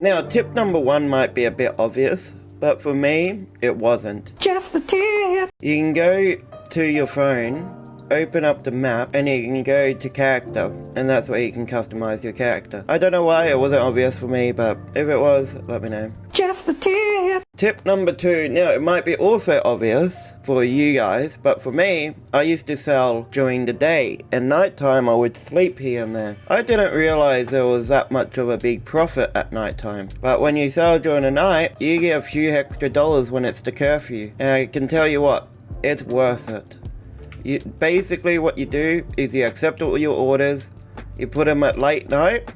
Now, tip number one might be a bit obvious, but for me, it wasn't. Just the tip. You can go to your phone, open up the map, and you can go to character, and that's where you can customize your character. I don't know why it wasn't obvious for me, but if it was, let me know. Just the tip. Tip number two, now it might be also obvious for you guys, but for me, I used to sell during the day, and nighttime I would sleep here and there. I didn't realize there was that much of a big profit at nighttime, but when you sell during the night, you get a few extra dollars when it's the curfew, and I can tell you what, it's worth it. Basically what you do is you accept all your orders, you put them at late night.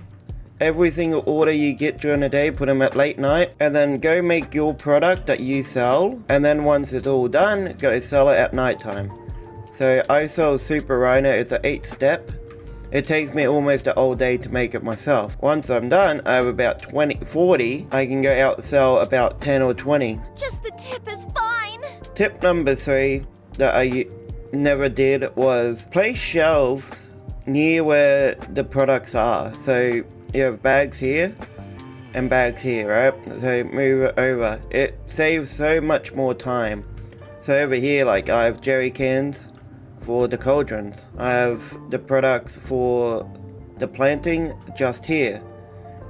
Every single order you get during the day, put them at late night, and then go make your product that you sell, and then once it's all done, go sell it at nighttime. So I sell Super Rhino, it's an 8-step. It takes me almost a whole day to make it myself. Once I'm done, I have about 40, I can go out and sell about 10 or 20. Just the tip is fine. Tip number 3 that I never did was place shelves near where the products are. So you have bags here and bags here, right? So move it over. It saves so much more time. So over here, like I have jerry cans for the cauldrons. I have the products for the planting just here.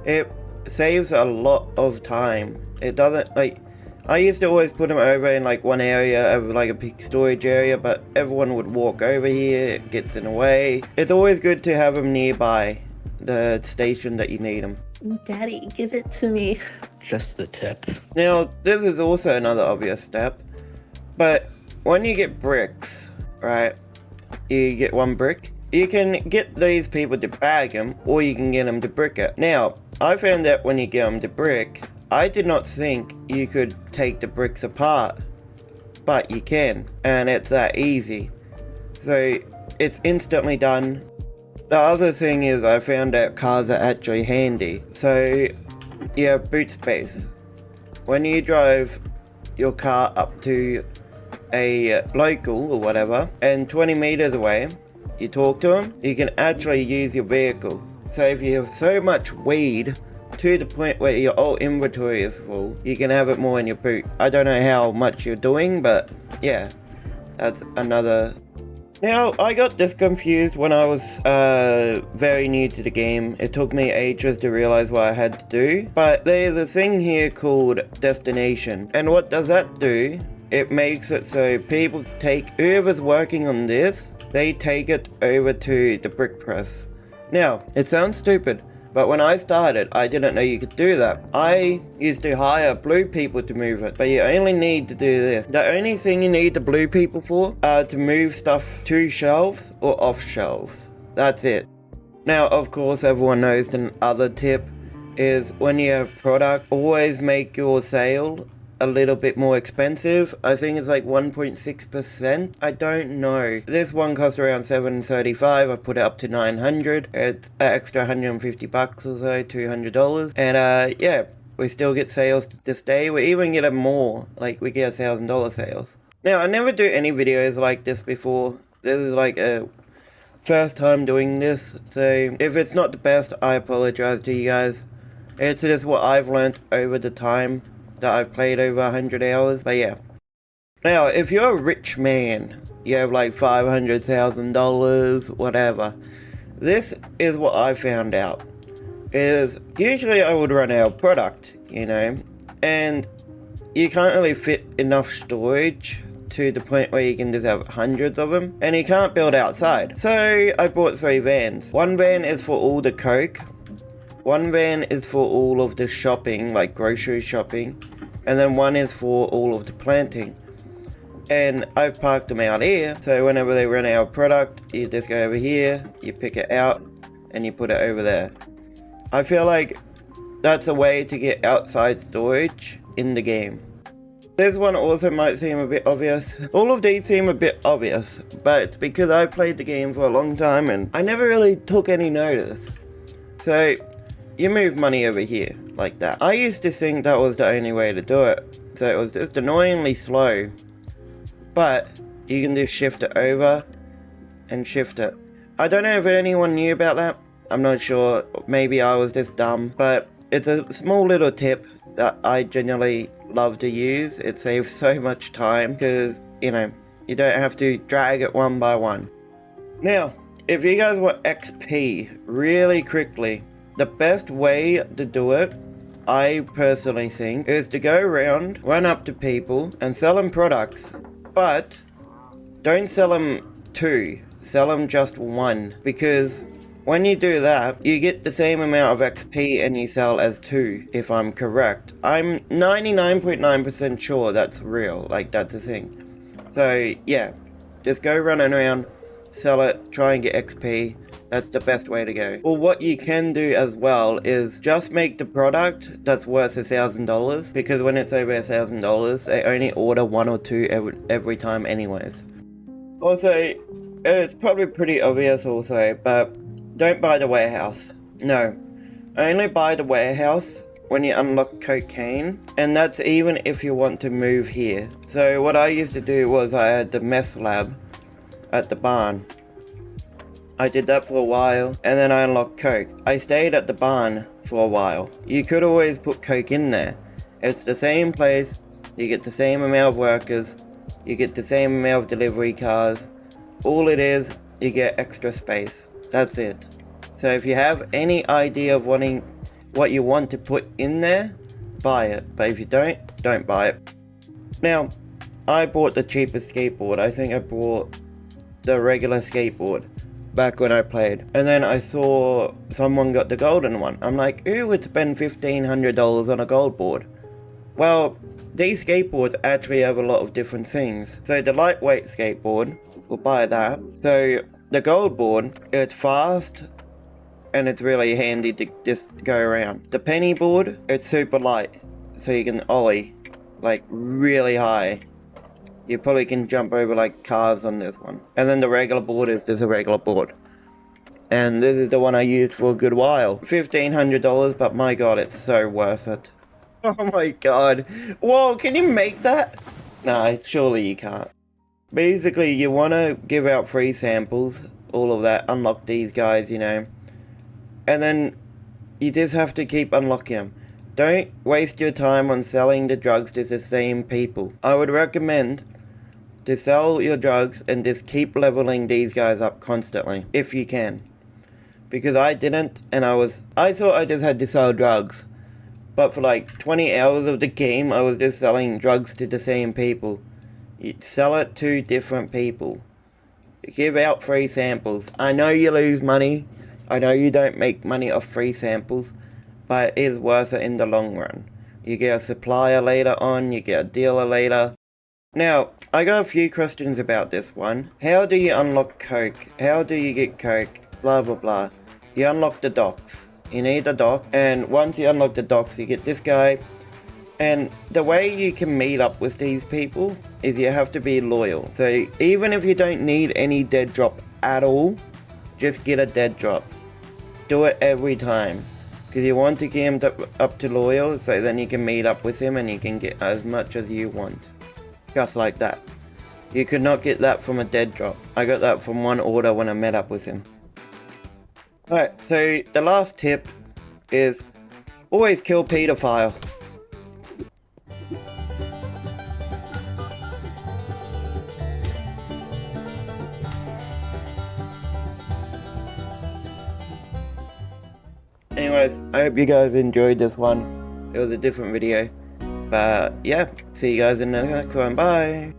It saves a lot of time. It doesn't, like, I used to always put them over in like one area of like a big storage area, but everyone would walk over here, it gets in the way. It's always good to have them nearby the station that you need them. Daddy, give it to me. Just the tip. Now, this is also another obvious step, but when you get bricks, right, you get one brick, you can get these people to bag them, or you can get them to brick it. Now, I found that when you get them to brick, I did not think you could take the bricks apart, but you can, and it's that easy. So, it's instantly done. The other thing is I found out cars are actually handy. So you have boot space. When you drive your car up to a local or whatever, and 20 meters away, you talk to them, you can actually use your vehicle. So if you have so much weed to the point where your whole inventory is full, you can have it more in your boot. I don't know how much you're doing, but yeah, that's another. Now, I got this confused when I was very new to the game. It took me ages to realize what I had to do. But there's a thing here called destination. And what does that do? It makes it so people take, whoever's working on this, they take it over to the brick press. Now, it sounds stupid, but when I started, I didn't know you could do that. I used to hire blue people to move it, but you only need to do this. The only thing you need the blue people for are to move stuff to shelves or off shelves. That's it. Now, of course, everyone knows another tip is when you have product, always make your sale a little bit more expensive. I think it's like 1.6%. I don't know. This one cost around $7.35. I put it up to $900. It's an extra 150 bucks or so, $200. And yeah, we still get sales to this day. We even get them more. Like we get $1,000 sales. Now, I never do any videos like this before. This is like a first time doing this. So if it's not the best, I apologize to you guys. It's just what I've learned over the time that I've played over 100 hours, but yeah. Now, if you're a rich man, you have like $500,000, whatever. This is what I found out. Is usually I would run out of product, you know, and you can't really fit enough storage to the point where you can just have hundreds of them, and you can't build outside. So I bought 3 vans. One van is for all the coke. One van is for all of the shopping, like grocery shopping, and then one is for all of the planting. And I've parked them out here, so whenever they run out of product, you just go over here, you pick it out, and you put it over there. I feel like that's a way to get outside storage in the game. This one also might seem a bit obvious. All of these seem a bit obvious, but it's because I played the game for a long time and I never really took any notice. So, you move money over here, like that. I used to think that was the only way to do it, so it was just annoyingly slow. But, you can just shift it over, and shift it. I don't know if anyone knew about that, I'm not sure, maybe I was just dumb, but it's a small little tip that I generally love to use. It saves so much time because, you know, you don't have to drag it one by one. Now, if you guys want XP really quickly, the best way to do it, I personally think, is to go around, run up to people, and sell them products. But don't sell them 2, sell them just 1. Because when you do that, you get the same amount of XP and you sell as 2, if I'm correct. I'm 99.9% sure that's real, like that's a thing. So yeah, just go running around, sell it, try and get XP. That's the best way to go. Or what you can do as well is just make the product that's worth $1,000, because when it's over $1,000, they only order 1 or 2 every time anyways. Also, it's probably pretty obvious also, but don't buy the warehouse. No, only buy the warehouse when you unlock cocaine, and that's even if you want to move here. So what I used to do was I had the meth lab at the barn. I did that for a while, and then I unlocked coke. I stayed at the barn for a while. You could always put coke in there. It's the same place, you get the same amount of workers, you get the same amount of delivery cars. All it is, you get extra space. That's it. So if you have any idea of what you want to put in there, buy it. But if you don't buy it. Now, I bought the cheapest skateboard. I think I bought the regular skateboard back when I played, and then I saw someone got the golden one. I'm like, who would spend $1,500 on a gold board? Well, these skateboards actually have a lot of different things. So the lightweight skateboard, we'll buy that. So the gold board, it's fast and it's really handy to just go around. The penny board, it's super light, so you can ollie like really high. You probably can jump over like cars on this one. And then the regular board is just a regular board. And this is the one I used for a good while. $1,500, but my god, it's so worth it. Oh my god. Whoa, can you make that? Nah, surely you can't. Basically, you want to give out free samples, all of that, unlock these guys, you know. And then you just have to keep unlocking them. Don't waste your time on selling the drugs to the same people. I would recommend to sell your drugs and just keep leveling these guys up constantly, if you can. Because I didn't, and I thought I just had to sell drugs. But for like 20 hours of the game, I was just selling drugs to the same people. You sell it to different people. Give out free samples. I know you lose money. I know you don't make money off free samples, but it is worth it in the long run. You get a supplier later on, you get a dealer later. Now, I got a few questions about this one. How do you unlock coke? How do you get coke? Blah blah blah. You unlock the docks. You need a dock, and once you unlock the docks, you get this guy. And the way you can meet up with these people is you have to be loyal. So even if you don't need any dead drop at all, just get a dead drop. Do it every time. Because you want to get him up to loyal, so then you can meet up with him and you can get as much as you want. Just like that. You could not get that from a dead drop. I got that from one order when I met up with him. Alright, so the last tip is always kill pedophile. Anyways, I hope you guys enjoyed this one. It was a different video. But yeah, see you guys in the next one. Bye!